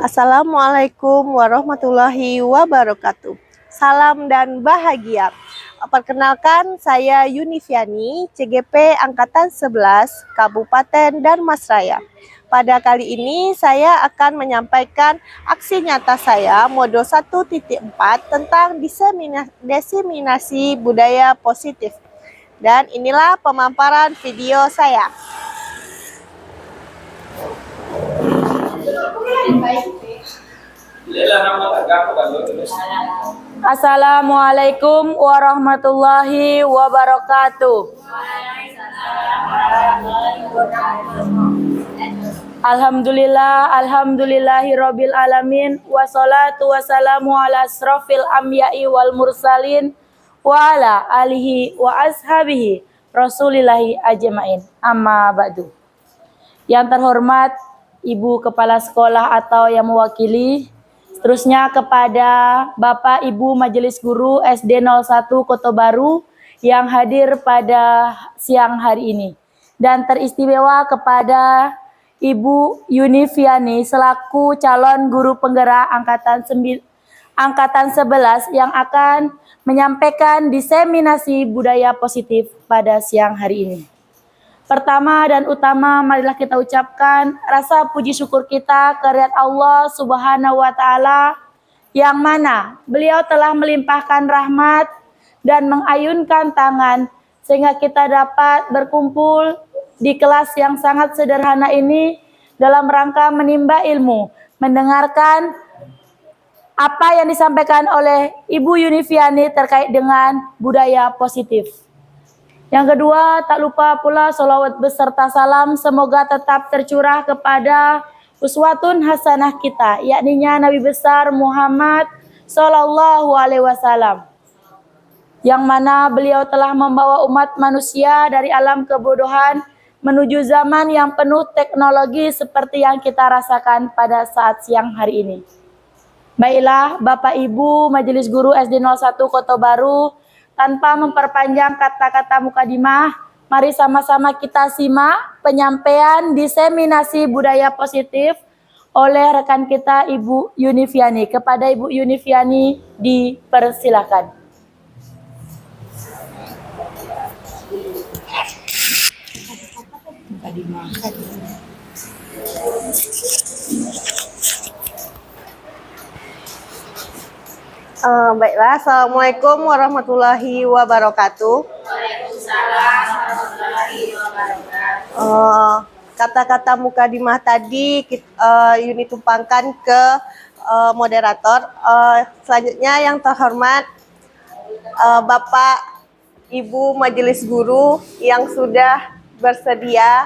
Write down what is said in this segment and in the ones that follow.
Assalamualaikum warahmatullahi wabarakatuh. Salam dan bahagia. Perkenalkan, saya Yunifiani, CGP Angkatan 11, Kabupaten Dharmasraya. Pada kali ini saya akan menyampaikan aksi nyata saya Modo 1.4 tentang diseminasi budaya positif. Dan inilah pemaparan video saya. Assalamualaikum warahmatullahi wabarakatuh. Alhamdulillahirabbil alamin, wassalatu wassalamu ala asrofil anbiya'i wal mursalin wa ala alihi wa ashabihi rasulillahi ajmain. Amma ba'du. Yang terhormat Ibu Kepala Sekolah atau yang mewakili, seterusnya kepada Bapak Ibu Majelis Guru SD 01 Kota Baru yang hadir pada siang hari ini, dan teristimewa kepada Ibu Yunifiani selaku calon guru penggerak Angkatan 11 yang akan menyampaikan diseminasi budaya positif pada siang hari ini. Pertama dan utama, marilah kita ucapkan rasa puji syukur kita kehadirat Allah Subhanahu wa Ta'ala, yang mana Beliau telah melimpahkan rahmat dan mengayunkan tangan sehingga kita dapat berkumpul di kelas yang sangat sederhana ini dalam rangka menimba ilmu, mendengarkan apa yang disampaikan oleh Ibu Yunifiani terkait dengan budaya positif. Yang kedua, tak lupa pula sholawat beserta salam semoga tetap tercurah kepada uswatun hasanah kita, yakninya Nabi besar Muhammad Sallallahu Alaihi Wasallam, yang mana beliau telah membawa umat manusia dari alam kebodohan menuju zaman yang penuh teknologi seperti yang kita rasakan pada saat siang hari ini. Baiklah, Bapak Ibu Majelis Guru SD 01 Kota Baru, tanpa memperpanjang kata-kata mukadimah, mari sama-sama kita simak penyampaian diseminasi budaya positif oleh rekan kita Ibu Yunifiani. Kepada Ibu Yunifiani dipersilakan. Baiklah, Assalamualaikum warahmatullahi wabarakatuh. Waalaikumsalam warahmatullahi wabarakatuh. Kata-kata mukadimah tadi Yuni tumpangkan ke moderator. Selanjutnya yang terhormat Bapak Ibu Majelis Guru yang sudah bersedia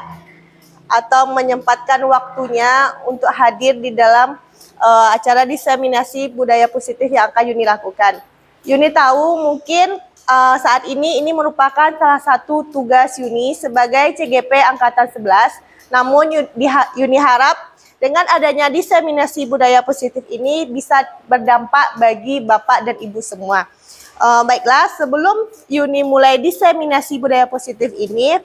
atau menyempatkan waktunya untuk hadir di dalam acara diseminasi budaya positif yang akan Yuni lakukan. Yuni tahu mungkin saat ini merupakan salah satu tugas Yuni sebagai CGP Angkatan 11. Namun Yuni harap dengan adanya diseminasi budaya positif ini bisa berdampak bagi Bapak dan Ibu semua. Baiklah, sebelum Yuni mulai diseminasi budaya positif ini,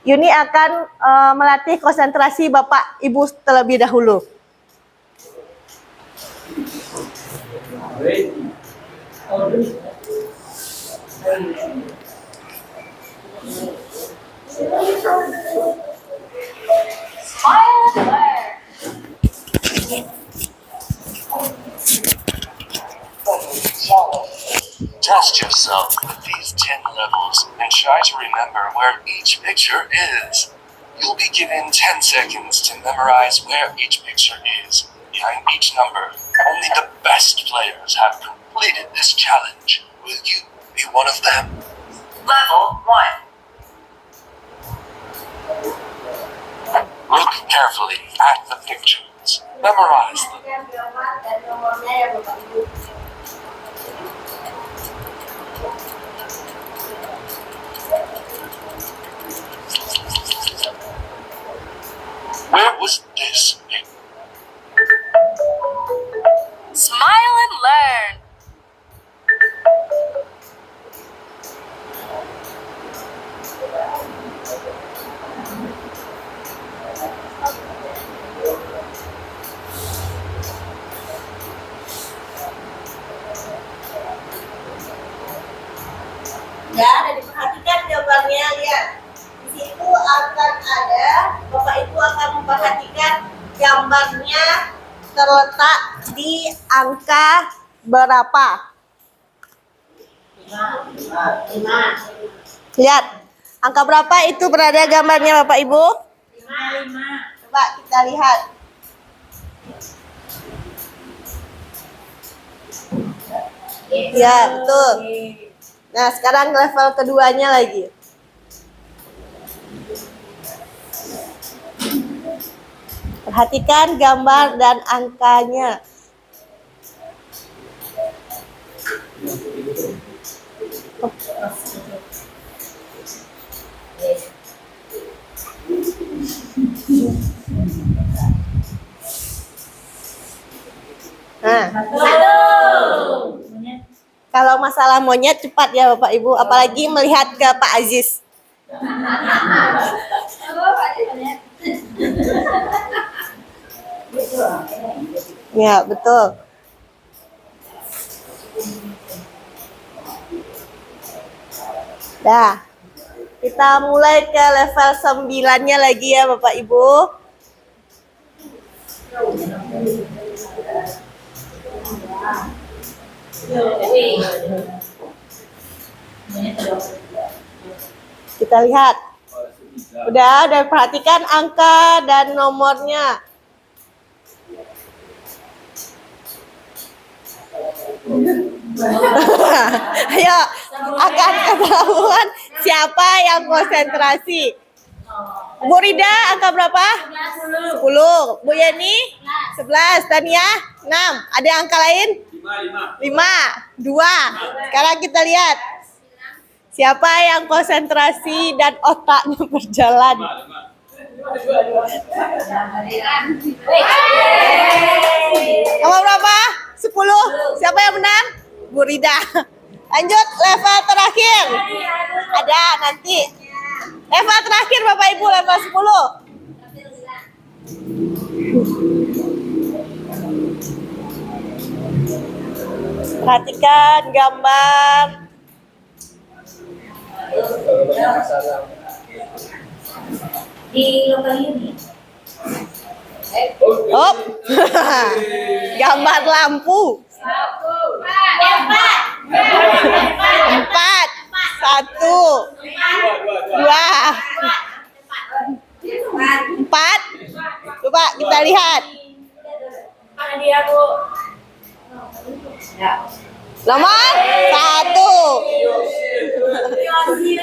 Yuni akan melatih konsentrasi Bapak Ibu terlebih dahulu. Test yourself with these 10 levels and try to remember where each picture is. You'll be given 10 seconds to memorize where each picture is. Behind each number, only the best players have completed this challenge. Will you be one of them? Level 1. Look carefully at the pictures. Memorize them. Where was this picture? Smile and learn. Ya, dan diperhatikan gambarnya, lihat. Di situ akan ada, Bapak Ibu akan memperhatikan gambarnya terletak di angka berapa. Lihat, angka berapa itu berada gambarnya Bapak Ibu? 5. Coba kita lihat. Ya, betul. Nah, sekarang level keduanya lagi. Perhatikan gambar dan angkanya. Nah, kalau masalah monyet cepat ya Bapak Ibu, apalagi melihat ke Pak Aziz. Ya, betul. Dah. Kita mulai ke level 9-nya lagi ya Bapak Ibu. Kita lihat. Udah perhatikan angka dan nomornya. Ayo, akan ketahuan siapa yang konsentrasi. Bu Rida angka berapa? 10. Bu Yeni 11. Tania 6. Ada angka lain? 5. 2. Sekarang kita lihat siapa yang konsentrasi dan otaknya berjalan. Nomor berapa? 10. Siapa yang menang? Bu Rida. Lanjut level terakhir. Ada nanti. Level terakhir Bapak Ibu, level 10. Perhatikan gambar. Di lokal ini. Oh. Gambar lampu. 4. 1. 2. 4. Coba kita lihat. Mana dia, Bu? Nomor 1.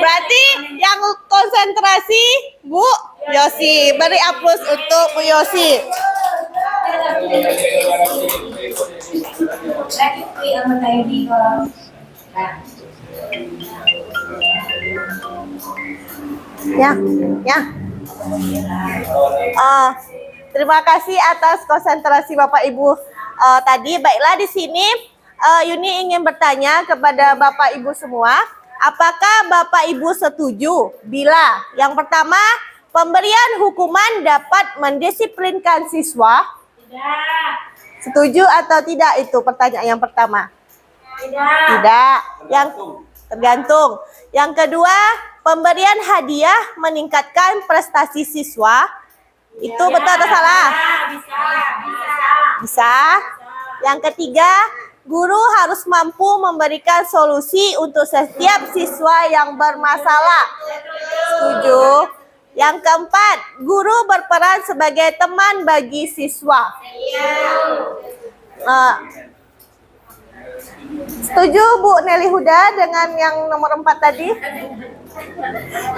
Berarti yang konsentrasi Bu Yosi. Beri aplaus untuk Bu Yosi. Ya, ya. Terima kasih atas konsentrasi Bapak Ibu tadi. Baiklah, di sini Yuni ingin bertanya kepada Bapak Ibu semua, apakah Bapak Ibu setuju bila yang pertama pemberian hukuman dapat mendisiplinkan siswa? Tidak. Setuju atau tidak itu pertanyaan yang pertama? Tidak. Tidak. Yang tergantung. Yang kedua, pemberian hadiah meningkatkan prestasi siswa. Itu betul atau salah? Bisa. Bisa. Yang ketiga, guru harus mampu memberikan solusi untuk setiap siswa yang bermasalah. Setuju. Yang keempat, guru berperan sebagai teman bagi siswa. Setuju Bu Nelly Huda dengan yang nomor 4 tadi?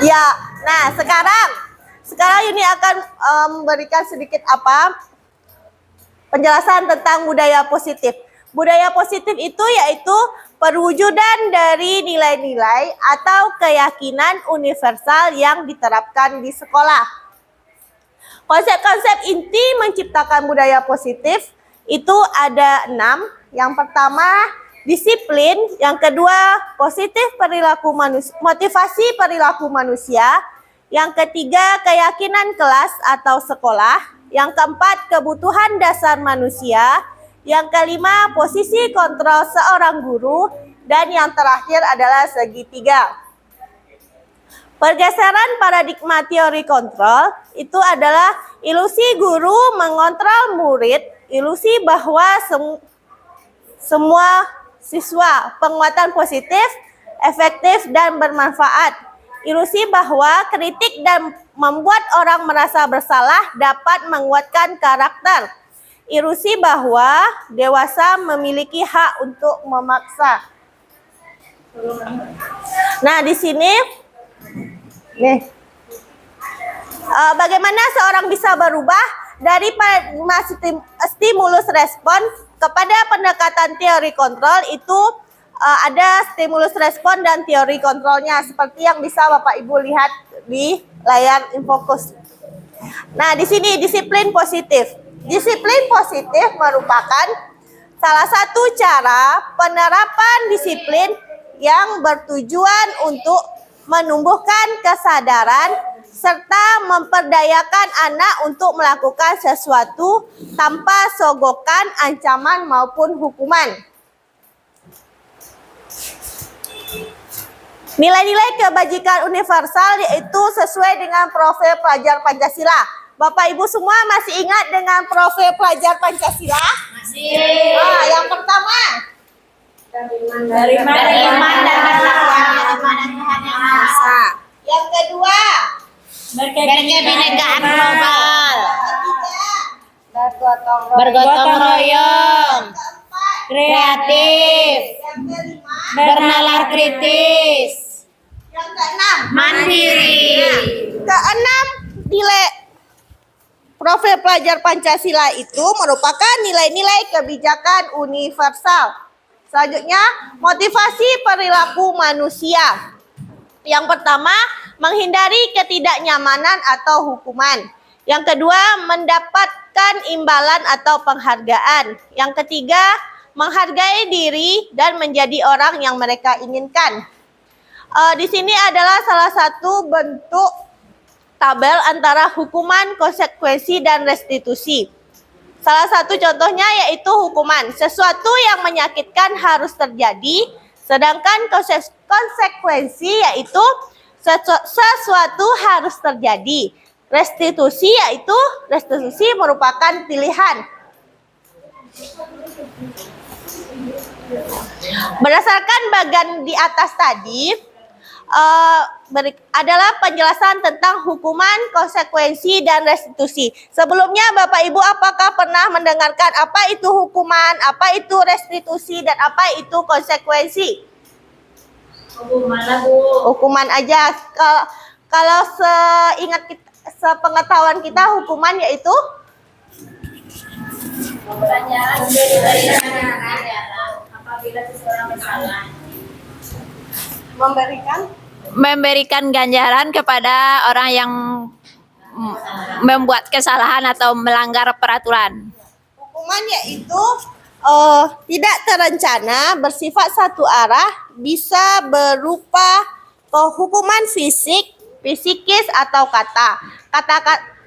Ya. Nah, sekarang Yuni akan memberikan sedikit penjelasan tentang budaya positif. Budaya positif itu yaitu perwujudan dari nilai-nilai atau keyakinan universal yang diterapkan di sekolah. Konsep-konsep inti menciptakan budaya positif itu ada 6. Yang pertama, disiplin. Yang kedua, positif perilaku manusia, motivasi perilaku manusia. Yang ketiga, keyakinan kelas atau sekolah. Yang keempat, kebutuhan dasar manusia. Yang kelima, posisi kontrol seorang guru. dan yang terakhir adalah segitiga. Pergeseran paradigma teori kontrol itu adalah ilusi guru mengontrol murid, ilusi bahwa semua siswa penguatan positif, efektif, dan bermanfaat. Ilusi bahwa kritik dan membuat orang merasa bersalah dapat menguatkan karakter. Ilusi bahwa dewasa memiliki hak untuk memaksa. Nah, di sini nih, bagaimana seorang bisa berubah dari stimulus respon kepada pendekatan teori kontrol itu ada stimulus respon dan teori kontrolnya seperti yang bisa Bapak Ibu lihat di layar infokus. Nah, di sini disiplin positif. Disiplin positif merupakan salah satu cara penerapan disiplin yang bertujuan untuk menumbuhkan kesadaran serta memperdayakan anak untuk melakukan sesuatu tanpa sogokan, ancaman maupun hukuman. Nilai-nilai kebajikan universal yaitu sesuai dengan profil pelajar Pancasila. Bapak Ibu semua masih ingat dengan profil pelajar Pancasila? Masih. Yang pertama, Beriman dan kepada Tuhan Yang Maha Esa. yang kedua, Berkebinekaan global. yang ketiga, Bergotong royong. keempat, Kreatif. yang kelima, Bernalar kritis. yang keenam. Mandiri. Keenam, nilai profil pelajar Pancasila itu merupakan nilai-nilai kebijakan universal. Selanjutnya, motivasi perilaku manusia. Yang pertama, menghindari ketidaknyamanan atau hukuman. Yang kedua, mendapatkan imbalan atau penghargaan. Yang ketiga, menghargai diri dan menjadi orang yang mereka inginkan. Di sini adalah salah satu bentuk tabel antara hukuman, konsekuensi, dan restitusi. Salah satu contohnya yaitu hukuman. Sesuatu yang menyakitkan harus terjadi, sedangkan konsekuensi yaitu sesuatu harus terjadi. Restitusi yaitu restitusi merupakan pilihan. Berdasarkan bagian di atas tadi, adalah penjelasan tentang hukuman, konsekuensi, dan restitusi. Sebelumnya Bapak Ibu apakah pernah mendengarkan apa itu hukuman, apa itu restitusi, dan apa itu konsekuensi? Hukuman aja. Kalau sepengetahuan kita hukuman yaitu apabila seseorang bersalah. Memberikan ganjaran kepada orang yang membuat kesalahan atau melanggar peraturan. hukuman yaitu tidak terencana, bersifat satu arah, bisa berupa hukuman fisik, psikis, atau kata.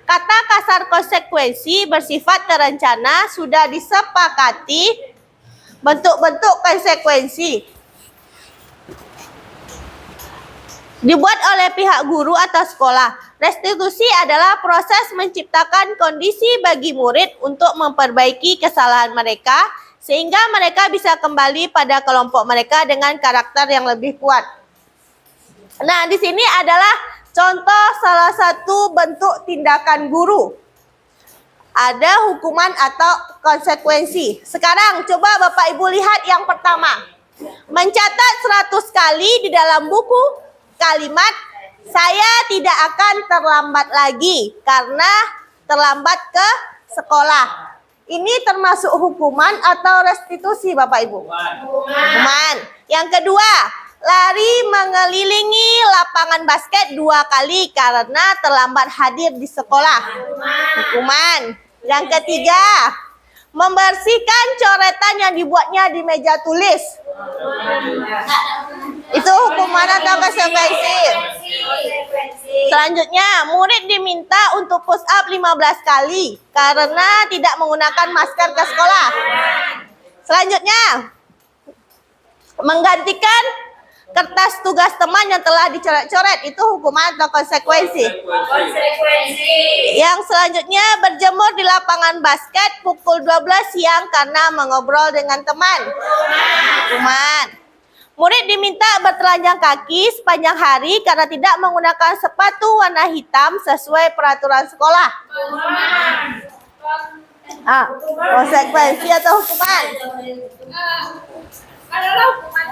Kata kasar konsekuensi bersifat terencana, sudah disepakati bentuk-bentuk konsekuensi. Dibuat oleh pihak guru atau sekolah. Restitusi adalah proses menciptakan kondisi bagi murid untuk memperbaiki kesalahan mereka, sehingga mereka bisa kembali pada kelompok mereka dengan karakter yang lebih kuat. Nah, di sini adalah contoh salah satu bentuk tindakan guru. Ada hukuman atau konsekuensi. Sekarang coba Bapak Ibu lihat yang pertama. Mencatat 100 kali di dalam buku kalimat "Saya tidak akan terlambat lagi karena terlambat ke sekolah." Ini termasuk hukuman atau restitusi Bapak Ibu? Hukuman. Yang kedua, lari mengelilingi lapangan basket 2 kali karena terlambat hadir di sekolah. Hukuman. Yang ketiga, membersihkan coretan yang dibuatnya di meja tulis. Itu hukuman atau konsekuensi? Selanjutnya, murid diminta untuk push up 15 kali karena tidak menggunakan masker ke sekolah. Selanjutnya, Menggantikan kertas tugas teman yang telah dicoret-coret, itu hukuman atau konsekuensi. Yang selanjutnya, berjemur di lapangan basket pukul 12 siang karena mengobrol dengan teman. Hukuman. Murid diminta bertelanjang kaki sepanjang hari karena tidak menggunakan sepatu warna hitam sesuai peraturan sekolah. Konsekuensi atau hukuman? Adalah hukuman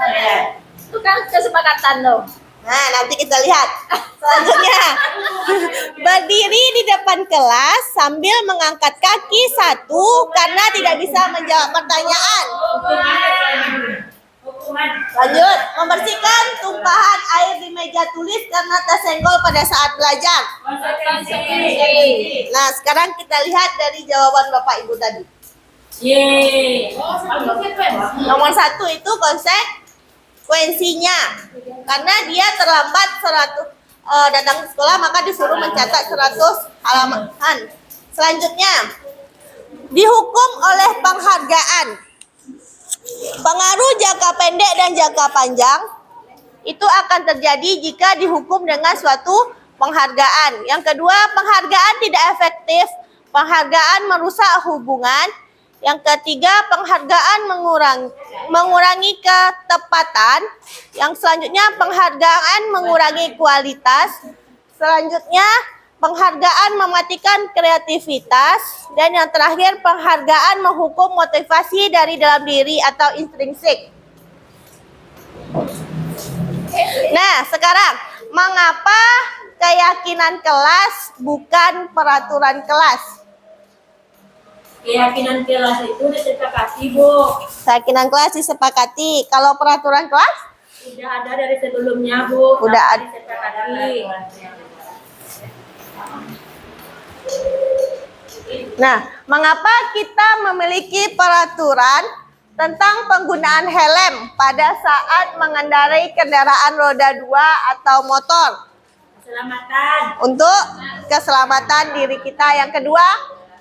itu kan kesepakatan loh. Nah, nanti kita lihat. Selanjutnya, berdiri di depan kelas sambil mengangkat kaki satu karena tidak bisa menjawab pertanyaan. Lanjut, membersihkan tumpahan air di meja tulis karena tersenggol pada saat belajar. Nah, sekarang kita lihat dari jawaban Bapak Ibu tadi. Nomor 1 itu konsekuensinya, karena dia terlambat datang ke sekolah maka disuruh mencatat 100 halaman. Selanjutnya, dihukum oleh penghargaan. Pengaruh jangka pendek dan jangka panjang itu akan terjadi jika dihukum dengan suatu penghargaan. Yang kedua, penghargaan tidak efektif. Penghargaan merusak hubungan. Yang ketiga, penghargaan mengurangi ketepatan. Yang selanjutnya, penghargaan mengurangi kualitas. Selanjutnya, penghargaan mematikan kreativitas. Dan yang terakhir, penghargaan menghukum motivasi dari dalam diri atau intrinsik. Nah, sekarang, mengapa keyakinan kelas bukan peraturan kelas? Keyakinan kelas itu disepakati, Bu. Keyakinan kelas disepakati. Kalau peraturan kelas? Sudah ada dari sebelumnya, Bu. Udah ada. Disepakati. Nah, mengapa kita memiliki peraturan tentang penggunaan helm pada saat mengendarai kendaraan roda 2 atau motor? Keselamatan. Untuk keselamatan diri kita. Yang kedua,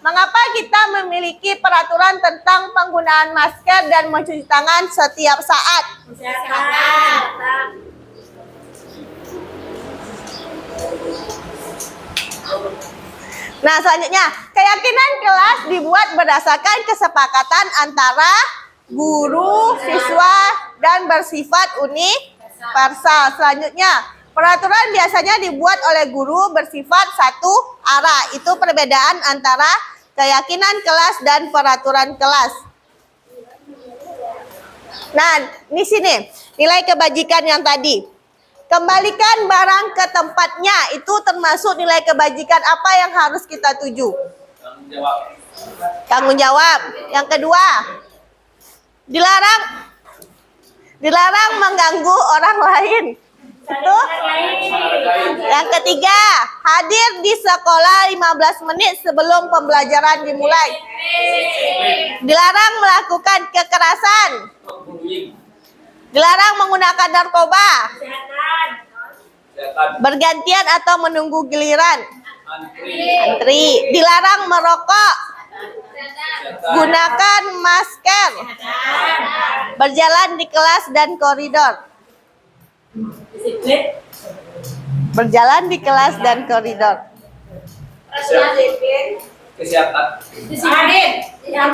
mengapa kita memiliki peraturan tentang penggunaan masker dan mencuci tangan setiap saat? Kesehatan. Nah, selanjutnya, keyakinan kelas dibuat berdasarkan kesepakatan antara guru, siswa, dan bersifat universal. Selanjutnya, peraturan biasanya dibuat oleh guru bersifat satu arah. Itu perbedaan antara keyakinan kelas dan peraturan kelas. Nah, di sini nilai kebajikan yang tadi. Kembalikan barang ke tempatnya, itu termasuk nilai kebajikan apa yang harus kita tuju? Tanggung jawab. Yang kedua, dilarang mengganggu orang lain. Itu. Yang ketiga, hadir di sekolah 15 menit sebelum pembelajaran dimulai. Dilarang melakukan kekerasan. Dilarang menggunakan narkoba. Bergantian atau menunggu giliran. Antri. Dilarang merokok. Gunakan masker. Berjalan di kelas dan koridor. Berjalan di kelas dan koridor.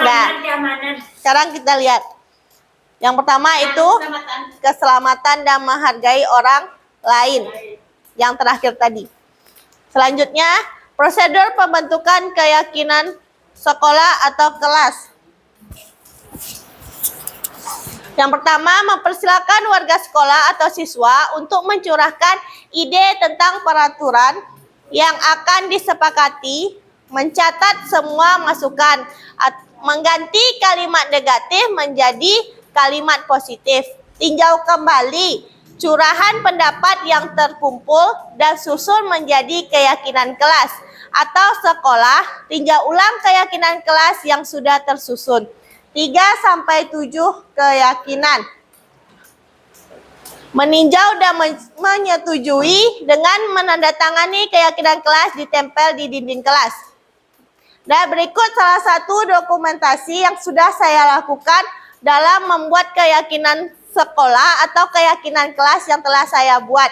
Nah, sekarang kita lihat. Yang pertama itu keselamatan dan menghargai orang lain. Yang terakhir tadi. Selanjutnya, prosedur pembentukan keyakinan sekolah atau kelas. Yang pertama, mempersilakan warga sekolah atau siswa untuk mencurahkan ide tentang peraturan yang akan disepakati, mencatat semua masukan, mengganti kalimat negatif menjadi kalimat positif, tinjau kembali curahan pendapat yang terkumpul dan susun menjadi keyakinan kelas atau sekolah, tinjau ulang keyakinan kelas yang sudah tersusun. 3-7 keyakinan. Meninjau dan menyetujui dengan menandatangani keyakinan kelas ditempel di dinding kelas. Dan berikut salah satu dokumentasi yang sudah saya lakukan dalam membuat keyakinan sekolah atau keyakinan kelas yang telah saya buat.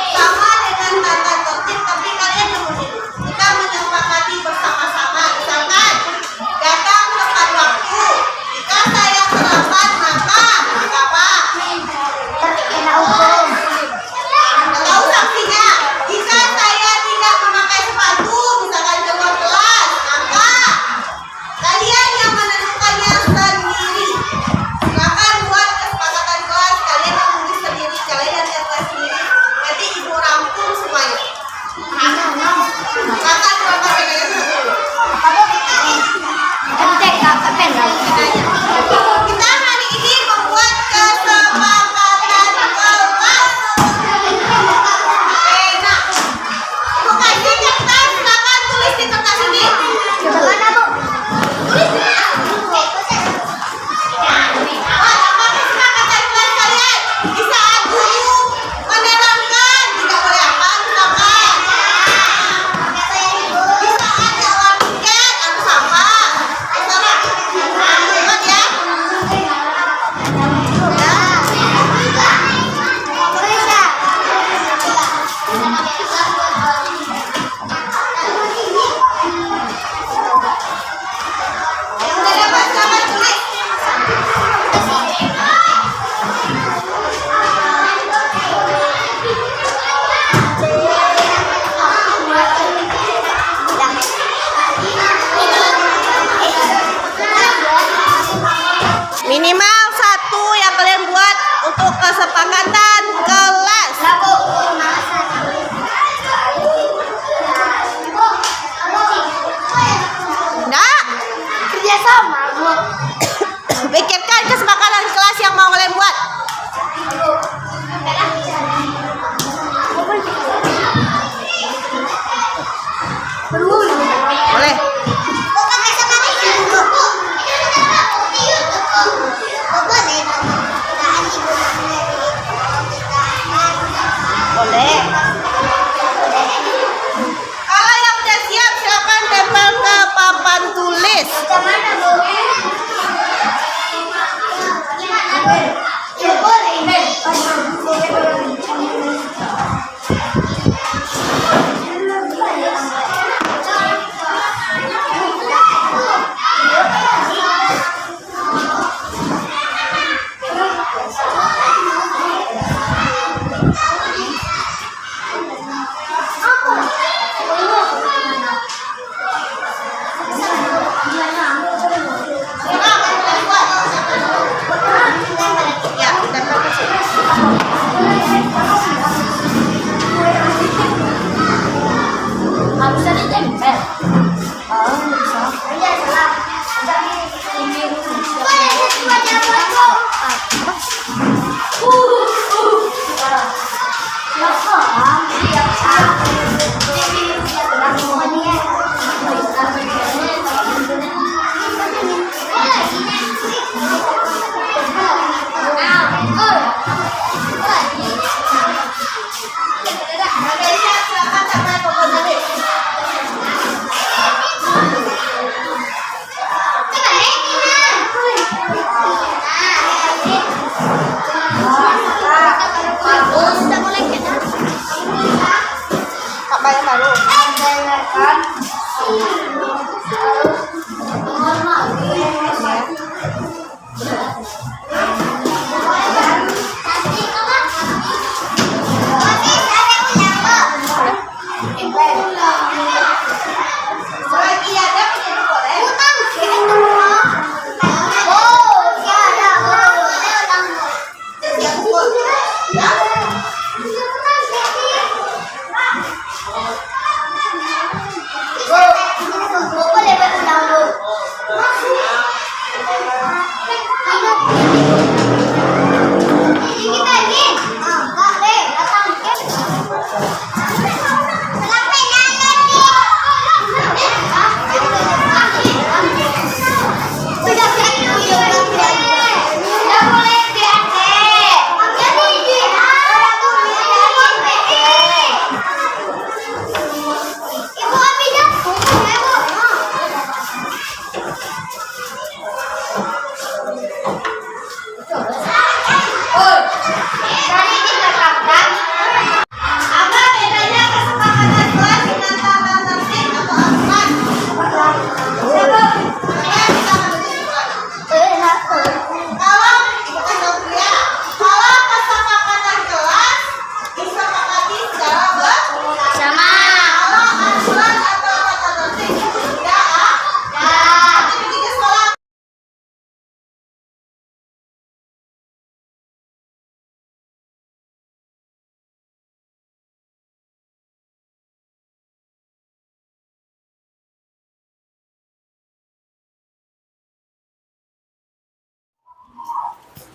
Sama dengan tata tertib, tapi kalian kemudian kita menyepakati bersama-sama. Misalkan datang tepat waktu. Jika saya terlambat maka apa? Tahu sanksinya. Jika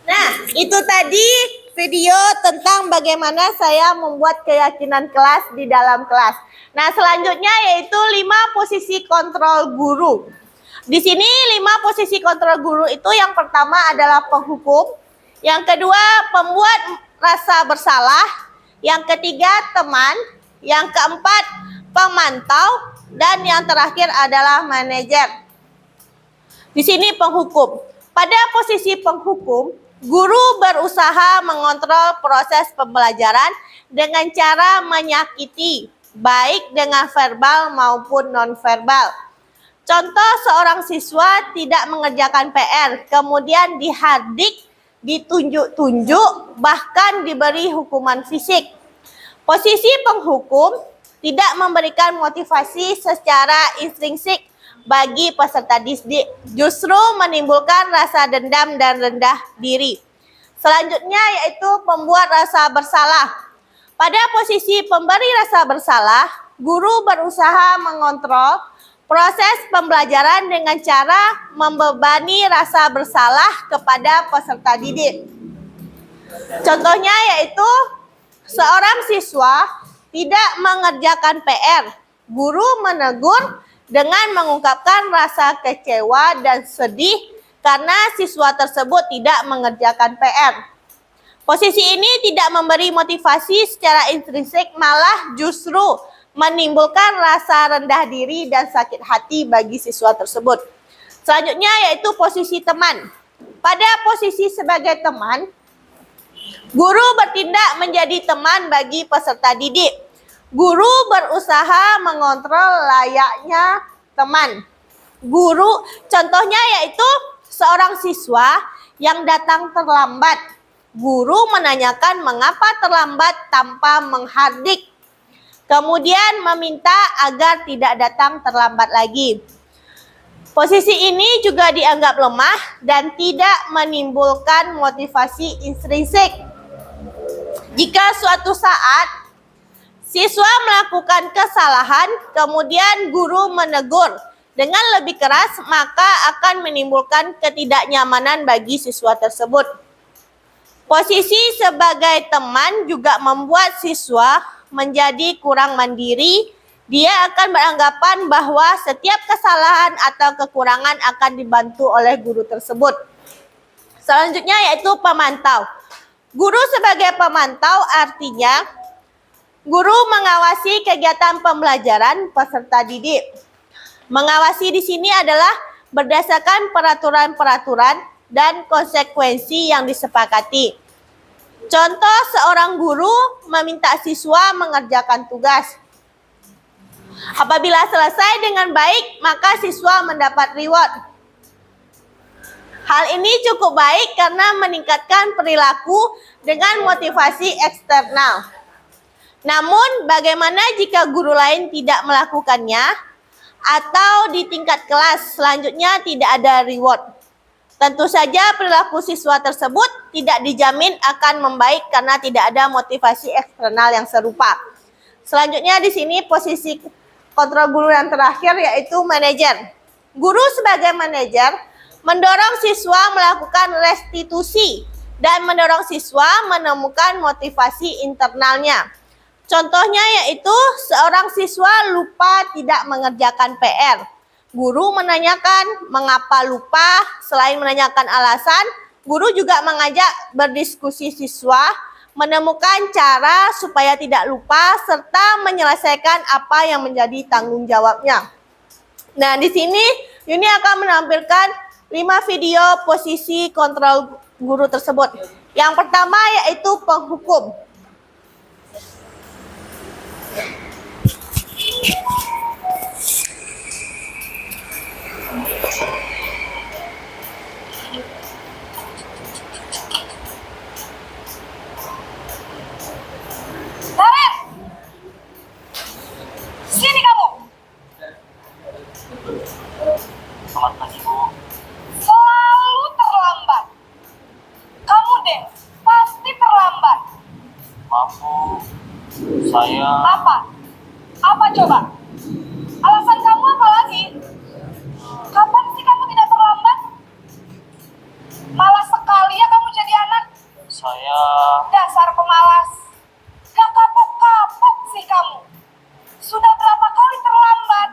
Nah, itu tadi video tentang bagaimana saya membuat keyakinan kelas di dalam kelas. Nah, selanjutnya yaitu 5 posisi kontrol guru. Di sini 5 posisi kontrol guru itu yang pertama adalah penghukum, yang kedua pembuat rasa bersalah, yang ketiga teman, yang keempat pemantau, dan yang terakhir adalah manajer. Di sini penghukum. Pada posisi penghukum, guru berusaha mengontrol proses pembelajaran dengan cara menyakiti, baik dengan verbal maupun non-verbal. Contoh, seorang siswa tidak mengerjakan PR, kemudian dihardik, ditunjuk-tunjuk, bahkan diberi hukuman fisik. Posisi penghukum tidak memberikan motivasi secara intrinsik bagi peserta didik, justru menimbulkan rasa dendam dan rendah diri. Selanjutnya yaitu pembuat rasa bersalah. Pada posisi pemberi rasa bersalah, guru berusaha mengontrol proses pembelajaran dengan cara membebani rasa bersalah kepada peserta didik. Contohnya yaitu seorang siswa tidak mengerjakan PR. Guru menegur dengan mengungkapkan rasa kecewa dan sedih karena siswa tersebut tidak mengerjakan PR. Posisi ini tidak memberi motivasi secara intrinsik, malah justru menimbulkan rasa rendah diri dan sakit hati bagi siswa tersebut. Selanjutnya yaitu posisi teman. Pada posisi sebagai teman, guru bertindak menjadi teman bagi peserta didik. Guru berusaha mengontrol layaknya teman. Contohnya yaitu seorang siswa yang datang terlambat. Guru menanyakan mengapa terlambat tanpa menghardik. Kemudian meminta agar tidak datang terlambat lagi. Posisi ini juga dianggap lemah dan tidak menimbulkan motivasi intrinsik. Jika suatu saat siswa melakukan kesalahan, kemudian guru menegur dengan lebih keras, maka akan menimbulkan ketidaknyamanan bagi siswa tersebut. Posisi sebagai teman juga membuat siswa menjadi kurang mandiri. Dia akan beranggapan bahwa setiap kesalahan atau kekurangan akan dibantu oleh guru tersebut. Selanjutnya yaitu pemantau. Guru sebagai pemantau artinya guru mengawasi kegiatan pembelajaran peserta didik. Mengawasi di sini adalah berdasarkan peraturan-peraturan dan konsekuensi yang disepakati. Contoh, seorang guru meminta siswa mengerjakan tugas. Apabila selesai dengan baik, maka siswa mendapat reward. Hal ini cukup baik karena meningkatkan perilaku dengan motivasi eksternal. Namun, bagaimana jika guru lain tidak melakukannya atau di tingkat kelas selanjutnya tidak ada reward? Tentu saja perilaku siswa tersebut tidak dijamin akan membaik karena tidak ada motivasi eksternal yang serupa. Selanjutnya di sini posisi kontrol guru yang terakhir yaitu manajer. Guru sebagai manajer mendorong siswa melakukan restitusi dan mendorong siswa menemukan motivasi internalnya. Contohnya yaitu seorang siswa lupa tidak mengerjakan PR. Guru menanyakan mengapa lupa. Selain menanyakan alasan, guru juga mengajak berdiskusi siswa, menemukan cara supaya tidak lupa, serta menyelesaikan apa yang menjadi tanggung jawabnya. Nah, di sini Yuni akan menampilkan 5 video posisi kontrol guru tersebut. Yang pertama yaitu penghukum. Sini kamu. Selamat pagi, Bu. Selalu terlambat. Kamu deh, pasti terlambat. Maaf, Bu. Saya... Apa? Apa coba? Alasan kamu apa lagi? Kapan sih kamu tidak terlambat? Malas sekali ya kamu jadi malas. Gak kapok-kapok sih kamu. Sudah berapa kali terlambat?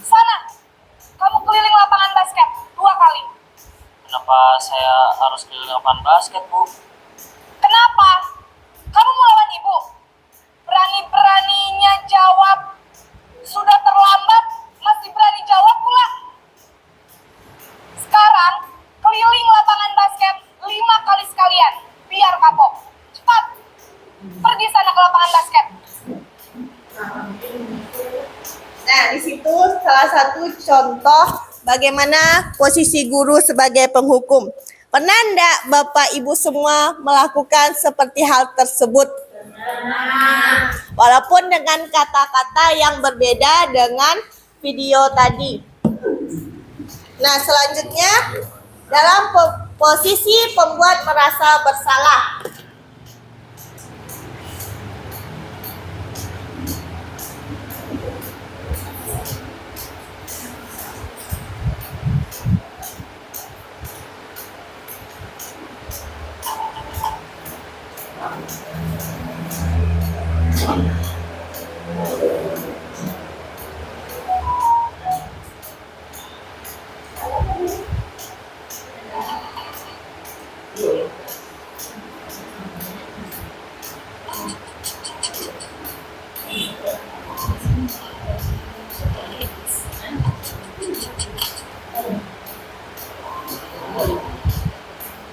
Sana, kamu keliling lapangan basket 2 kali. Kenapa saya harus keliling lapangan basket, Bu? Kenapa? Kamu mau lawan ibu? Berani-beraninya jawab. Sudah terlambat, masih berani jawab pula. Sekarang, keliling lapangan basket 5 kali sekalian. Biar kapok. Cepat. Pergi sana ke lapangan basket. Nah, di situ salah satu contoh bagaimana posisi guru sebagai penghukum. Pernah enggak Bapak Ibu semua melakukan seperti hal tersebut? Walaupun dengan kata-kata yang berbeda dengan video tadi. Nah, selanjutnya dalam posisi pembuat merasa bersalah.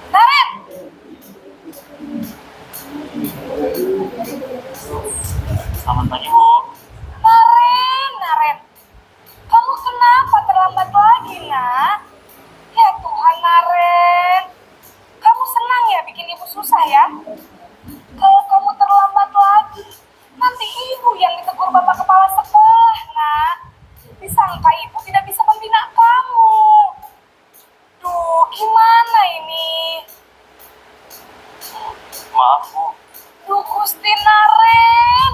Naren! Selamat pagi, Bu. Naren. Kamu kenapa terlambat lagi, nak? Ya Tuhan, Naren. Kamu senang ya bikin ibu susah ya? Kalau kamu terlambat lagi, nanti ibu yang ditegur bapak kepala sekolah, nak. Disangka ibu tidak bisa membina kamu. Duh, gimana ini? Maaf, Bu. Duh, Gusti Naren.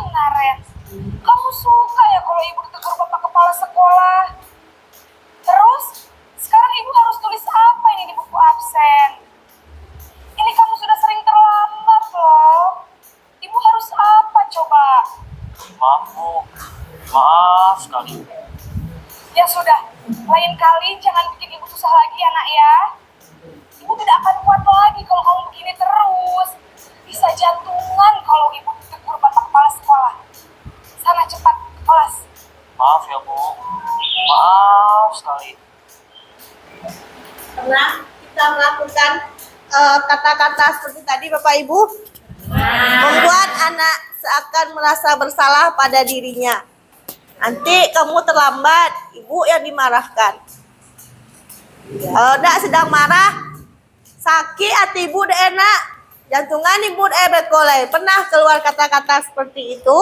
Kamu suka ya kalau ibu ditegur bapak kepala sekolah? Terus, sekarang ibu harus tulis apa ini di buku absen? Ini kamu sudah sering terlambat loh. Ibu harus apa coba? Maaf, Bu. Maaf sekali. Ya sudah, lain kali jangan bikin ibu susah lagi ya nak ya. Ibu tidak akan kuat lagi kalau kamu begini terus. Bisa jantungan kalau ibu ditegur bapak kepala sekolah. Sana cepat ke kelas. Maaf ya, Bu. Maaf sekali. Pernah kita melakukan kata-kata seperti tadi Bapak Ibu? Membuat anak seakan merasa bersalah pada dirinya. Nanti kamu terlambat, ibu yang dimarahkan. Kalau enggak sedang marah, sakit hati ibu udah enak, jantungan ibu udah berkolai. Pernah keluar kata-kata seperti itu?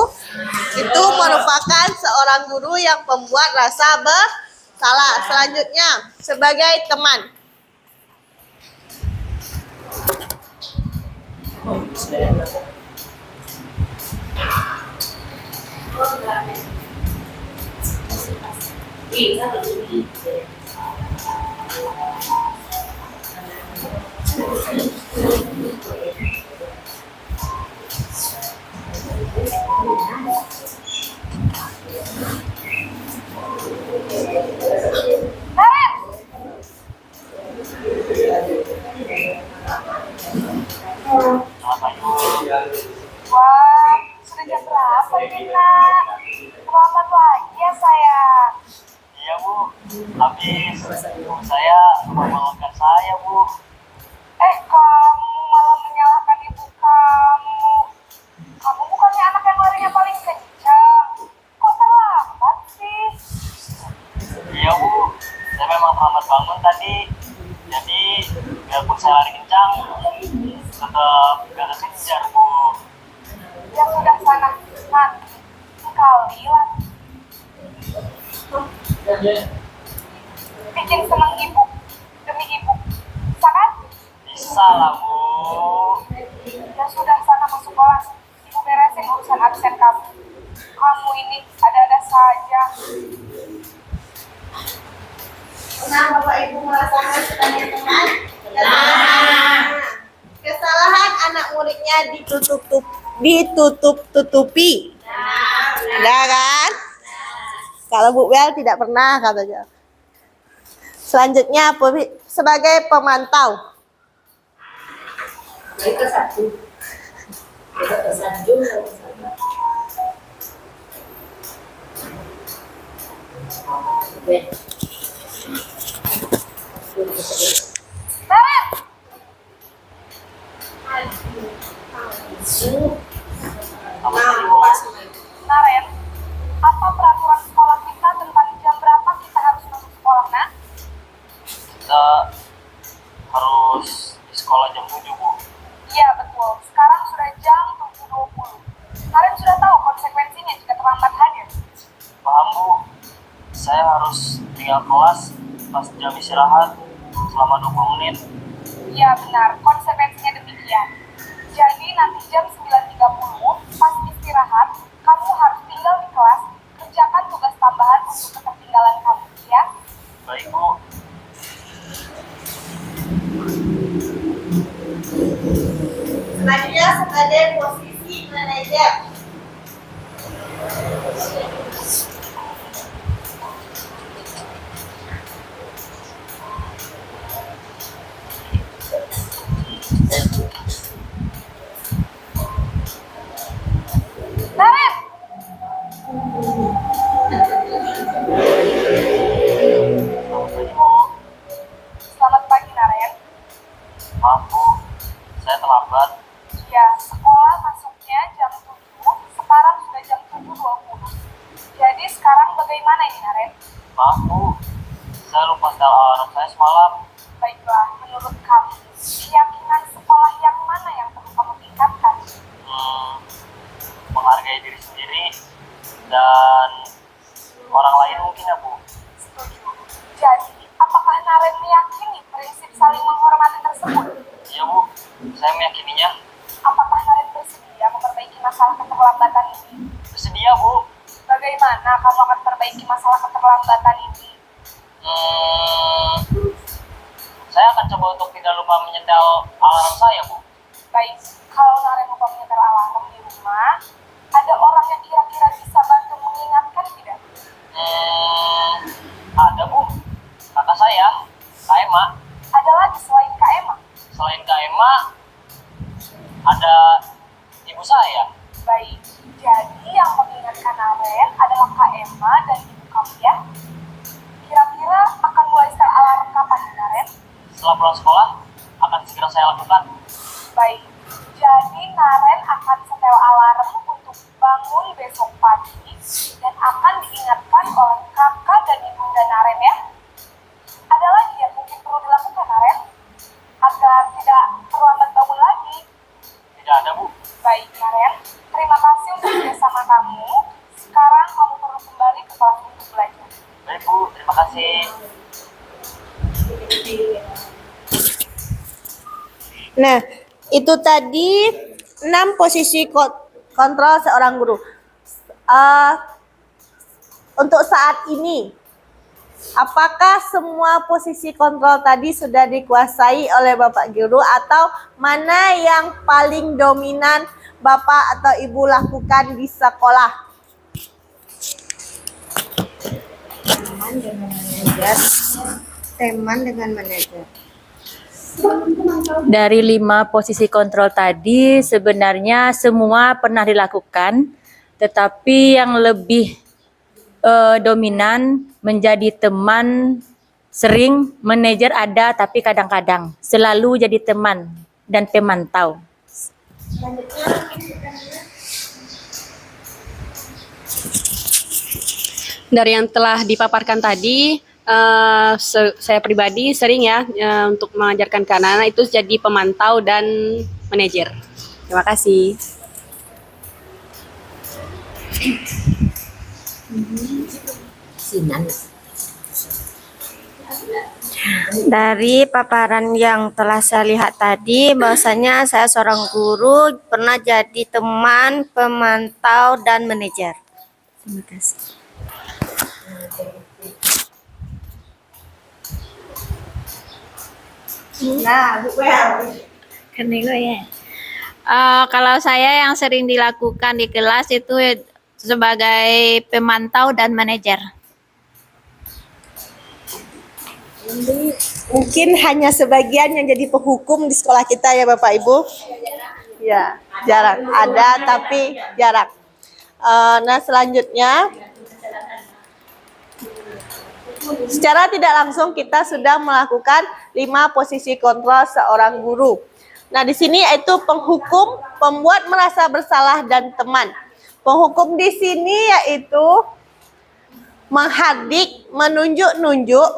Itu merupakan seorang guru yang membuat rasa bersalah. Selanjutnya, sebagai teman. Naren! Selamat pagi, Bu. Wah, sudah jam berapa ini nak? Terlambat lagi ya sayang. Iya, Bu. Habis ibu saya membangunkan saya, Bu. Kamu malah menyalahkan ibu kamu. Kamu bukannya anak yang larinya paling kencang. Kok terlambat sih? Iya, Bu. Saya memang terlambat bangun tadi. Jadi, biarpun saya lari kencang, tetap gak kekejar, Bu. Ya sudah sana, nanti sekali lagi. Bikin senang ibu, demi ibu. Bisa kan? Bisa lah, Bu. Ya sudah sana masuk kelas. Ibu beresin urusan absen kamu. Kamu ini ada-ada saja. Pernah Bapak Ibu merasakan sebagai teman? Kesalahan anak muridnya ditutup-tutupi. Ada kan? Kalau Bu Bel tidak pernah katanya. Selanjutnya sebagai pemantau. Itu satu. Itu satu. Naren, Naren, apa peraturan sekolah kita tentang jam berapa kita harus masuk sekolah, nak? Kita harus di sekolah jam 7, Bu. Iya, betul. Sekarang sudah jam 7.20. Naren sudah tahu konsekuensinya jika terlambat hadir. Paham, Bu. Saya harus tinggal kelas pas jam istirahat selama 20 menit. Iya, benar. Konsekuensinya demikian. Jadi nanti jam 9.30 pas istirahat, kamu harus tinggal di kelas, kerjakan tugas tambahan untuk ketertinggalan kamu, ya? Baik, Bu. Selanjutnya sebagai posisi manajer. Naren, selamat pagi, Naren. Maaf, Bu. Saya terlambat. Ya, sekolah masuknya jam 7, sekarang sudah jam 7.20. Jadi sekarang bagaimana ini, Naren? Maaf, Bu. Saya lupa setel alarm saya semalam. Baiklah, menurut kamu, keyakinan sekolah yang mana yang perlu kamu tingkatkan? Menghargai diri sendiri dan orang lain mungkin ya, Bu. Setuju. Jadi, apakah Naren meyakini prinsip saling menghormati tersebut? Iya, Bu. Saya meyakininya. Apakah Naren bersedia memperbaiki masalah keterlambatan ini? Bersedia, Bu. Bagaimana kamu akan perbaiki masalah keterlambatan ini? Saya akan coba untuk tidak lupa menyetel alarm saya, Bu. Baik, kalau Naren lupa menyetel alarm di rumah, ada orang yang kira-kira bisa bantu mengingatkan tidak? Ada, Bu. Kakak saya, Kak Emma. Ada lagi selain Kak Emma? Selain Kak Emma, ada ibu saya. Baik, jadi yang mengingatkan Naren adalah Kak Emma dan ibu kamu, ya? Kira-kira akan mulai setel alarm kapan, Naren? Setelah pulang sekolah, akan segera saya lakukan. Baik, jadi Naren akan setel alarm untuk bangun besok pagi dan akan diingatkan oleh kakak dan ibunda Naren, ya. Ada lagi yang mungkin perlu dilakukan, Naren? Agar tidak terlambat bangun lagi. Tidak ada, Bu. Baik, Naren. Terima kasih untuk kerjasama kamu. Sekarang kamu perlu kembali ke kelas untuk belajar. Baik, Bu. Terima kasih. Nah, itu tadi 6 posisi kontrol seorang guru. Untuk saat ini, apakah semua posisi kontrol tadi sudah dikuasai oleh Bapak Guru atau mana yang paling dominan Bapak atau Ibu lakukan di sekolah? Teman dengan manajer. Dari 5 posisi kontrol tadi sebenarnya semua pernah dilakukan, tetapi yang lebih dominan menjadi teman, sering, manajer ada tapi kadang-kadang, selalu jadi teman dan pemantau. Dari yang telah dipaparkan tadi, saya pribadi sering ya untuk mengajarkan ke anak-anak itu jadi pemantau dan manajer. Terima kasih. Dari paparan yang telah saya lihat tadi, bahwasanya saya seorang guru pernah jadi teman, pemantau, dan manajer. Terima kasih. Nah, Bu Bel. Kalau saya yang sering dilakukan di kelas itu sebagai pemantau dan manajer. Mungkin hanya sebagian yang jadi penghukum di sekolah kita ya Bapak Ibu. Ya, jarang. Ada tapi jarang. Nah, selanjutnya secara tidak langsung kita sudah melakukan 5 posisi kontrol seorang guru. Nah, di sini yaitu penghukum, pembuat merasa bersalah, dan teman. Penghukum di sini yaitu menghardik, menunjuk-nunjuk,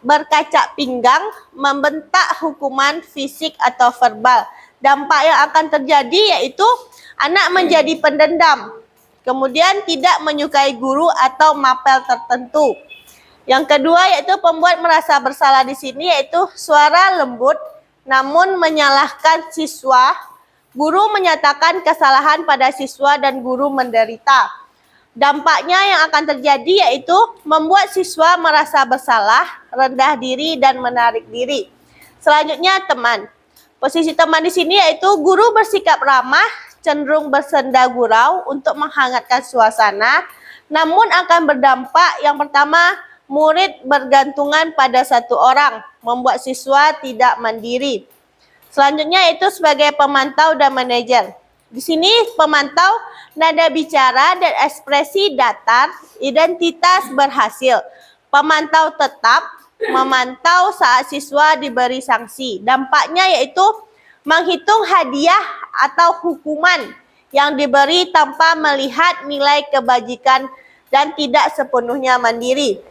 berkaca pinggang, membentak hukuman fisik atau verbal. Dampak yang akan terjadi yaitu anak menjadi pendendam, kemudian tidak menyukai guru atau mapel tertentu. Yang kedua yaitu pembuat merasa bersalah di sini yaitu suara lembut namun menyalahkan siswa. Guru menyatakan kesalahan pada siswa dan guru menderita. Dampaknya yang akan terjadi yaitu membuat siswa merasa bersalah, rendah diri, dan menarik diri. Selanjutnya teman. Posisi teman di sini yaitu guru bersikap ramah, cenderung bersenda gurau untuk menghangatkan suasana, namun akan berdampak yang pertama, murid bergantungan pada satu orang, membuat siswa tidak mandiri. Selanjutnya itu sebagai pemantau dan manajer. Di sini pemantau nada bicara dan ekspresi datar, identitas berhasil. Pemantau tetap memantau saat siswa diberi sanksi. Dampaknya yaitu menghitung hadiah atau hukuman yang diberi tanpa melihat nilai kebajikan dan tidak sepenuhnya mandiri.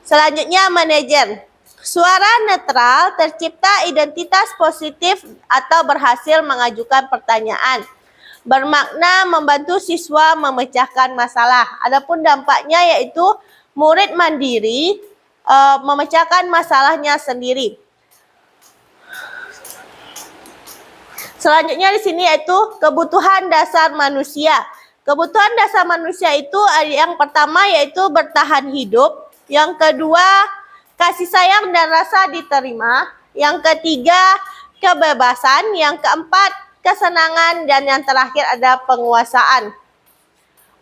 Selanjutnya manajer. Suara netral, tercipta identitas positif atau berhasil mengajukan pertanyaan. Bermakna membantu siswa memecahkan masalah. Adapun dampaknya yaitu murid mandiri memecahkan masalahnya sendiri. Selanjutnya di sini yaitu kebutuhan dasar manusia. Kebutuhan dasar manusia itu yang pertama yaitu bertahan hidup. Yang kedua, kasih sayang dan rasa diterima. Yang ketiga, kebebasan. Yang keempat, kesenangan. Dan yang terakhir ada penguasaan.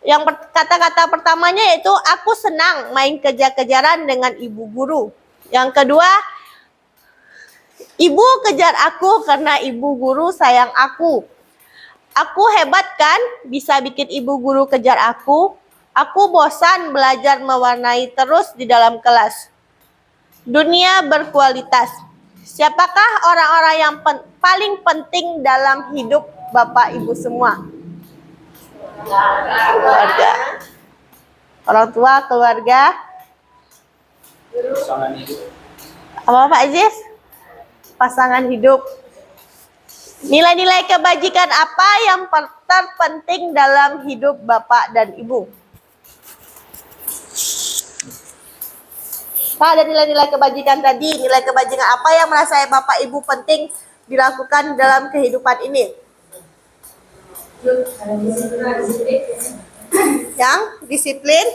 Yang kata-kata pertamanya yaitu aku senang main kejar-kejaran dengan ibu guru. Yang kedua, ibu kejar aku karena ibu guru sayang aku. Aku hebat kan bisa bikin ibu guru kejar aku. Aku bosan belajar mewarnai terus di dalam kelas. Dunia berkualitas. Siapakah orang-orang yang paling penting dalam hidup Bapak Ibu semua? Keluarga. Orang tua, keluarga. Apa Pak Aziz? Pasangan hidup. Nilai-nilai kebajikan apa yang terpenting dalam hidup Bapak dan Ibu? Pak, ada nilai-nilai kebajikan tadi. Nilai kebajikan apa yang merasa Bapak Ibu penting dilakukan dalam kehidupan ini? Yang disiplin,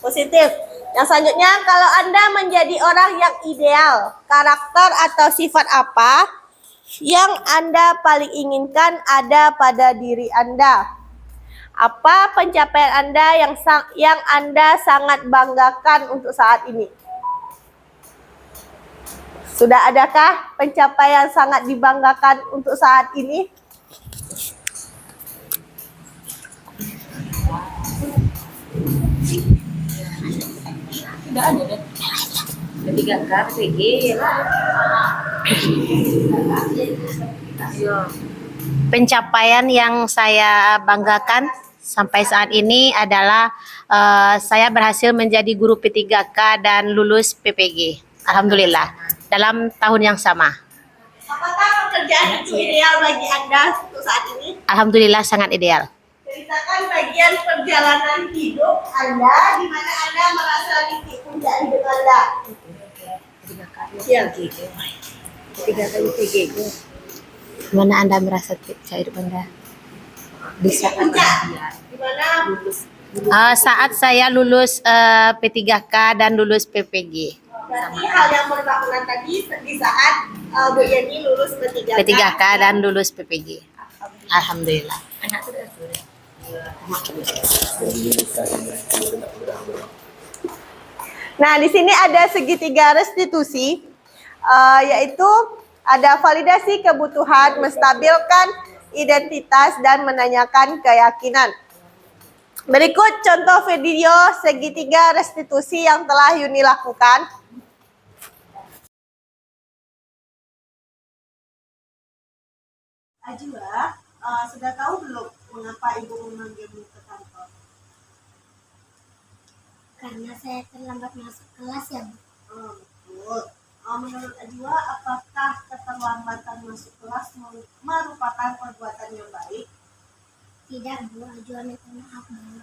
positif. Yang selanjutnya, kalau Anda menjadi orang yang ideal, karakter atau sifat apa yang Anda paling inginkan ada pada diri Anda? Apa pencapaian Anda yang Anda sangat banggakan untuk saat ini? Sudah adakah pencapaian sangat dibanggakan untuk saat ini? Pencapaian yang saya banggakan sampai saat ini adalah saya berhasil menjadi guru P3K dan lulus PPG. Alhamdulillah, dalam tahun yang sama. Apakah pekerjaan itu ideal bagi Anda untuk saat ini? Alhamdulillah sangat ideal. Ceritakan bagian perjalanan hidup Anda di mana Anda merasa titik puncak hidup Anda. Ya. 3 kali PGG. Mana Anda merasa puncak hidup Anda? Bisa. Gimana? Saat saya lulus P3K dan lulus PPG. Berarti hal yang berlakukan tadi di saat Bu Yeni lulus P3K. P3K dan lulus PPG. Alhamdulillah. Nah, di sini ada segitiga restitusi, yaitu ada validasi kebutuhan, menstabilkan identitas, dan menanyakan keyakinan. Berikut contoh video segitiga restitusi yang telah Yuni lakukan. Ajwa, sudah tahu belum mengapa Ibu memanggilmu ke kantor? Karena saya terlambat masuk kelas ya, Bu. Betul. Menurut Ajwa, apakah keterlambatan masuk kelas merupakan perbuatan yang baik? Tidak, Bu. Ajwa minta maaf, Bu.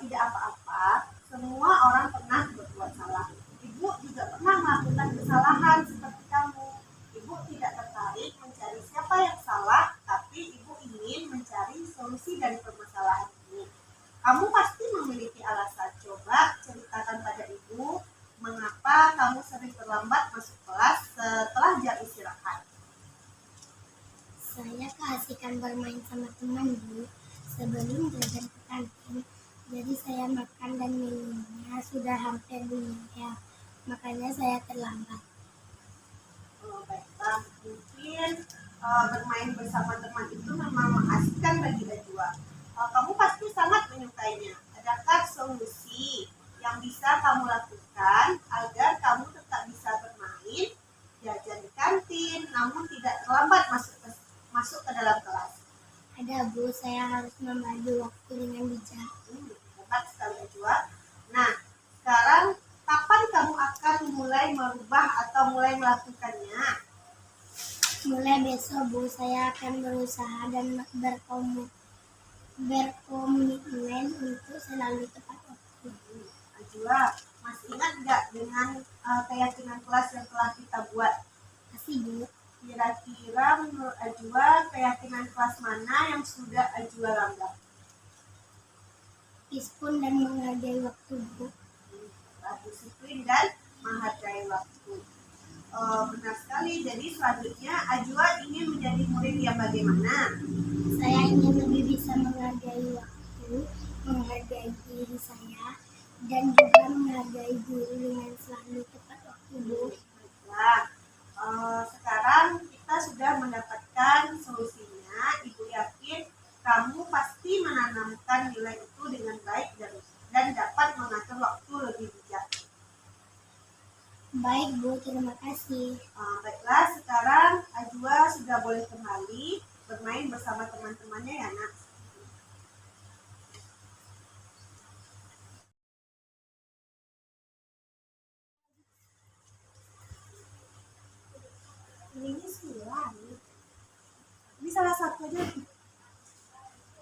Tidak apa-apa, semua orang pernah berbuat salah. Ibu juga pernah melakukan kesalahan seperti kamu. Ibu tidak tertarik mencari siapa yang salah, tapi Ibu ingin mencari solusi dari permasalahan ini. Kamu pasti memiliki alasan. Coba ceritakan pada Ibu mengapa kamu sering terlambat masuk kelas setelah jam istirahat. Saya keasikan bermain sama teman, Bu. Sebelum jajan ke kantin, jadi saya makan dan minumnya sudah hampir meninggal. Makanya saya terlambat. Baiklah, mungkin bermain bersama teman itu memang mengasihkan bagi Najwa. Kamu pasti sangat menyukainya. Adakah solusi yang bisa kamu lakukan agar kamu tetap bisa bermain, jajan di kantin, namun tidak terlambat masuk ke dalam kelas? Ada, Bu. Saya harus membagi waktu dengan bijak. Hebat sekali Najwa. Nah, sekarang kapan kamu akan mulai merubah atau mulai melakukannya? Mulai besok, Bu, saya akan berusaha dan berkomitmen untuk selalu tepat waktu. Najwa, masih ingat nggak dengan keyakinan kelas yang telah kita buat? Masih, Bu. Kira-kira menurut Ajwa, keyakinan kelas mana yang sudah Ajwa langgar? Disiplin dan menghargai waktu, Bu. Disiplin dan menghargai waktu. Benar sekali. Jadi selanjutnya Ajwa ingin menjadi murid yang bagaimana? Saya ingin lebih bisa menghargai waktu, menghargai diri saya, dan juga menghargai guru dengan selalu tepat waktu, Bu. Baiklah. Sekarang kita sudah mendapatkan solusinya. Ibu yakin kamu pasti menanamkan nilai itu dengan baik dan dapat mengatur waktu lebih bijak. Baik, Bu. Terima kasih. Baiklah, sekarang Ajwa sudah boleh kembali bermain bersama teman-temannya ya, Nak. Ini Sila. Ini salah satu aja.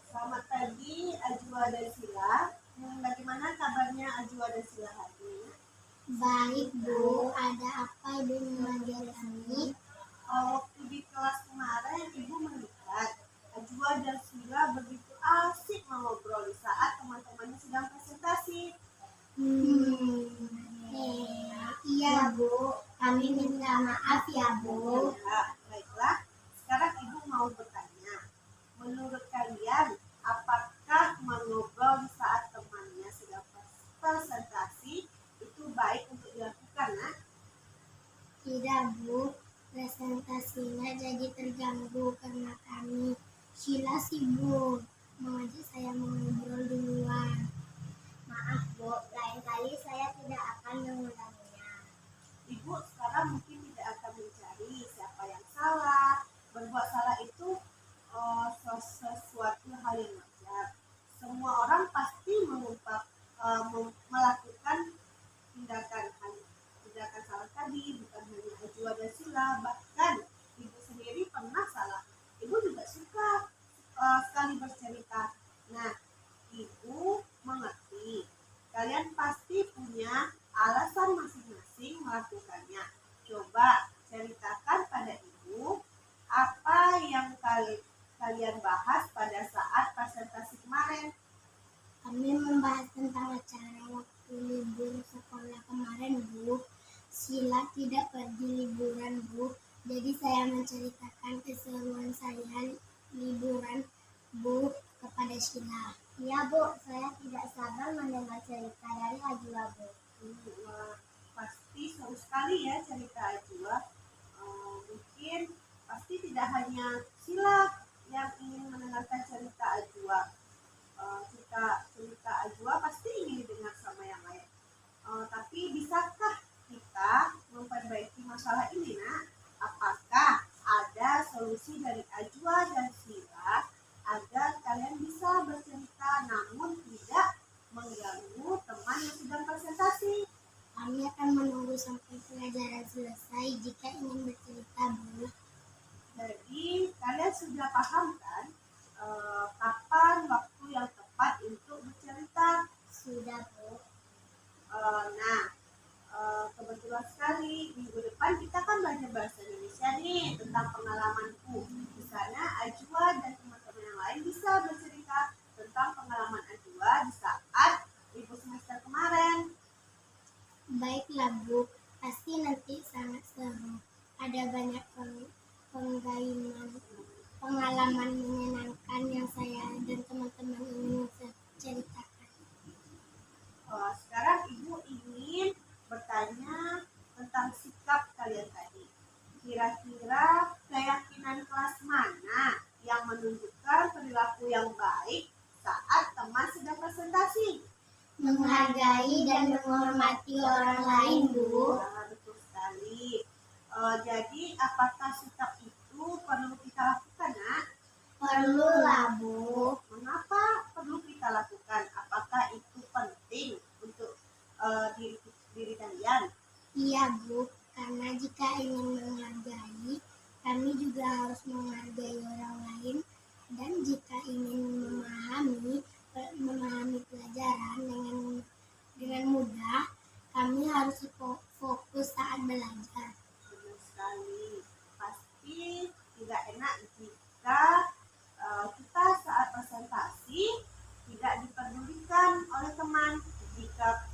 Selamat pagi Ajwa dan Sila. Bagaimana kabarnya Ajwa dan Sila hari ini? Baik, Bu. Ada apa Ibu memanggil kami? Waktu di kelas kemarin Ibu melihat Ajwa dan Sila begitu asik mengobrol di saat teman-temannya sedang presentasi. Iya, Bu. Kami minta maaf ya, Bu. Ya, baiklah. Sekarang Ibu mau bertanya. Menurut kalian, apakah mengobrol di saat temannya sedang presentasi itu baik untuk dilakukan, Nak? Tidak, Bu. Presentasinya jadi terganggu karena kami Sheila sibuk mengajak saya mengobrol di luar. Maaf, Bu. Lain kali saya tidak akan mengulanginya. Ibu sekarang mungkin tidak akan mencari siapa yang salah. Berbuat salah itu sesuatu hal yang wajar. Semua orang pasti melakukan tindakan salah tadi, bukan hanya Ajwa dan Sila, bahkan Ibu sendiri pernah salah. Ibu juga suka sekali bercerita. Nah, Ibu mengerti. Kalian pasti punya alasan masing-masing melakukannya. Coba ceritakan pada Ibu apa yang kalian bahas pada saat presentasi kemarin. Kami membahas tentang acara waktu waktu libur sekolah kemarin, Bu. Sila tidak pergi liburan, Bu. Jadi saya menceritakan keseruan saya liburan, Bu, kepada Sila. Iya, Bu. Saya tidak sabar mendengar cerita dari Ajwa, Bu. Pasti seru sekali ya cerita Ajwa. Mungkin pasti tidak hanya Sila yang ingin mendengarkan cerita Ajwa. Cerita Ajwa pasti ingin didengar sama yang lain. Tapi bisakah kita memperbaiki masalah ini, Nak? Apakah ada solusi dari Ajwa dan Sila agar kalian bisa bercerita namun tidak mengganggu teman yang sedang presentasi? Kami akan menunggu sampai pelajaran selesai jika ingin bercerita, Bu. Jadi kalian sudah paham kan kapan waktu yang tepat untuk bercerita? Sudah, Bu. Kebetulan sekali minggu depan kita kan belajar bahasa Indonesia nih tentang pengalamanku. Di sana Ajwa dan teman-teman yang lain bisa bercerita tentang pengalaman Ajwa di saat libur semester kemarin. Baiklah, Bu. Pasti nanti sangat seru. Ada banyak pengalaman menyenangkan yang saya dan teman-teman ingin ceritakan. Sekarang Ibu ingin bertanya tentang sikap kalian tadi. Kira-kira keyakinan kelas mana yang menunjukkan perilaku yang baik saat teman sedang presentasi? Menghargai dan menghormati orang lain, Bu. Betul sekali. Jadi apakah sikap itu perlu kita lakukan, Nak? Perlulah, Bu. Mengapa perlu kita lakukan? Apakah itu penting untuk diri kalian? Iya, Bu. Karena jika ingin menghargai, kami juga harus menghargai orang lain. Dan jika ingin memahami pelajaran dengan mudah, kami harus fokus saat belajar. Benar sekali. Pasti tidak enak jika kita saat presentasi tidak dipedulikan oleh teman. Jika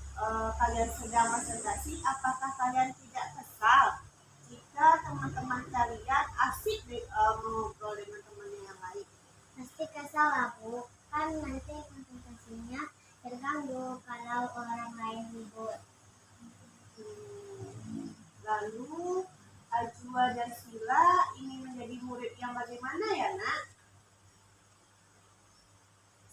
kalian sedang presentasi, apakah kalian tidak kesal jika teman-teman kalian asik mengobrol dengan teman yang lain? Pasti kesal lah, Bu. Kan nanti konsentrasinya terganggu kalau orang lain ribut. Lalu Ajwa dan Sila ingin menjadi murid yang bagaimana ya, Nak?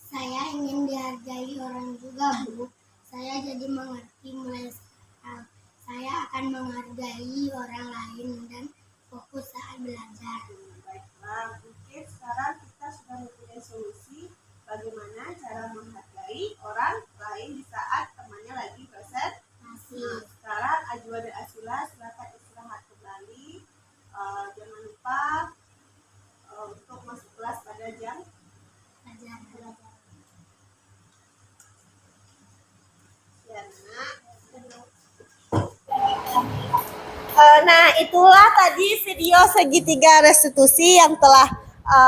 Saya ingin dihargai orang juga, Bu. Saya jadi mengerti mulai sekarang. Saya akan menghargai orang lain dan fokus saat belajar. Baiklah, mungkin sekarang kita sudah mempunyai solusi bagaimana cara menghargai orang lain di saat temannya lagi presentasi. Sekarang Ajwa dan Asila silakan istirahat kembali. Jangan lupa untuk masuk kelas pada jam Belajar. Nah, itulah tadi video segitiga restitusi yang telah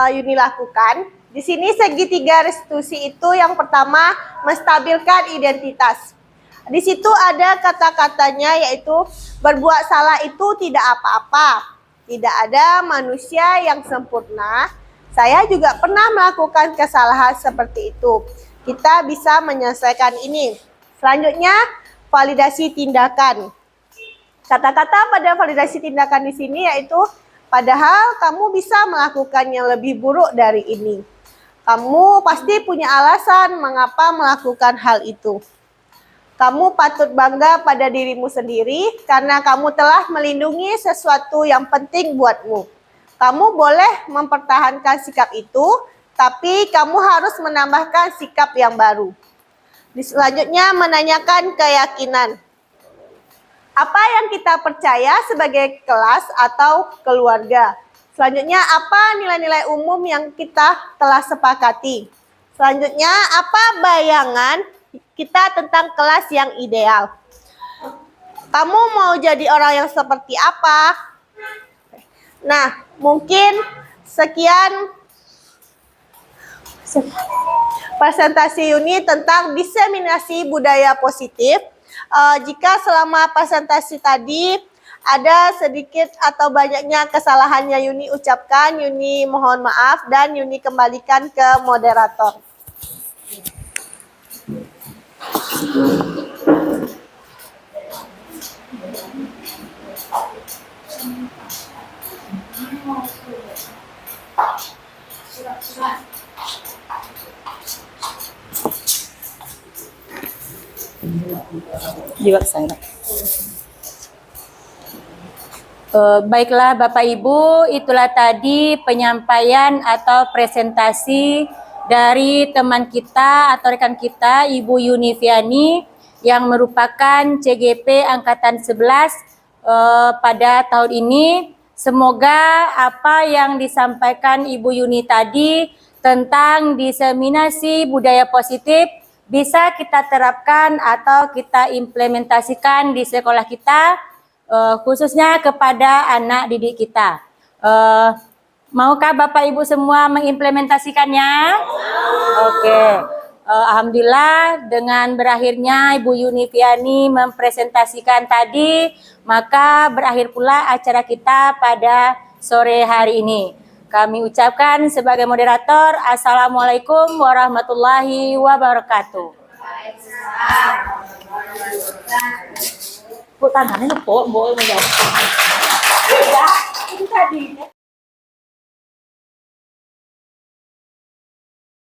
Yuni lakukan. Di sini segitiga restitusi itu yang pertama menstabilkan identitas. Di situ ada kata-katanya yaitu berbuat salah itu tidak apa-apa. Tidak ada manusia yang sempurna. Saya juga pernah melakukan kesalahan seperti itu. Kita bisa menyelesaikan ini. Selanjutnya, validasi tindakan. Kata-kata pada validasi tindakan di sini yaitu padahal kamu bisa melakukan yang lebih buruk dari ini. Kamu pasti punya alasan mengapa melakukan hal itu. Kamu patut bangga pada dirimu sendiri karena kamu telah melindungi sesuatu yang penting buatmu. Kamu boleh mempertahankan sikap itu, tapi kamu harus menambahkan sikap yang baru. Selanjutnya menanyakan keyakinan. Apa yang kita percaya sebagai kelas atau keluarga? Selanjutnya, apa nilai-nilai umum yang kita telah sepakati? Selanjutnya, apa bayangan kita tentang kelas yang ideal? Kamu mau jadi orang yang seperti apa? Nah, mungkin sekian Presentasi Yuni tentang diseminasi budaya positif. Jika selama presentasi tadi ada sedikit atau banyaknya kesalahan yang Yuni ucapkan, Yuni mohon maaf dan Yuni kembalikan ke moderator. Baiklah Bapak Ibu, itulah tadi penyampaian atau presentasi dari teman kita atau rekan kita Ibu Yuniviani yang merupakan CGP Angkatan 11 pada tahun ini. Semoga apa yang disampaikan Ibu Yuni tadi tentang diseminasi budaya positif bisa kita terapkan atau kita implementasikan di sekolah kita, khususnya kepada anak didik kita. Maukah Bapak Ibu semua mengimplementasikannya? Oke. Alhamdulillah dengan berakhirnya Ibu Yuniviani mempresentasikan tadi, maka berakhir pula acara kita pada sore hari ini. Kami ucapkan sebagai moderator, Assalamualaikum warahmatullahi wabarakatuh. Bu tangannya Bu menjawab. Ya, itu tadi.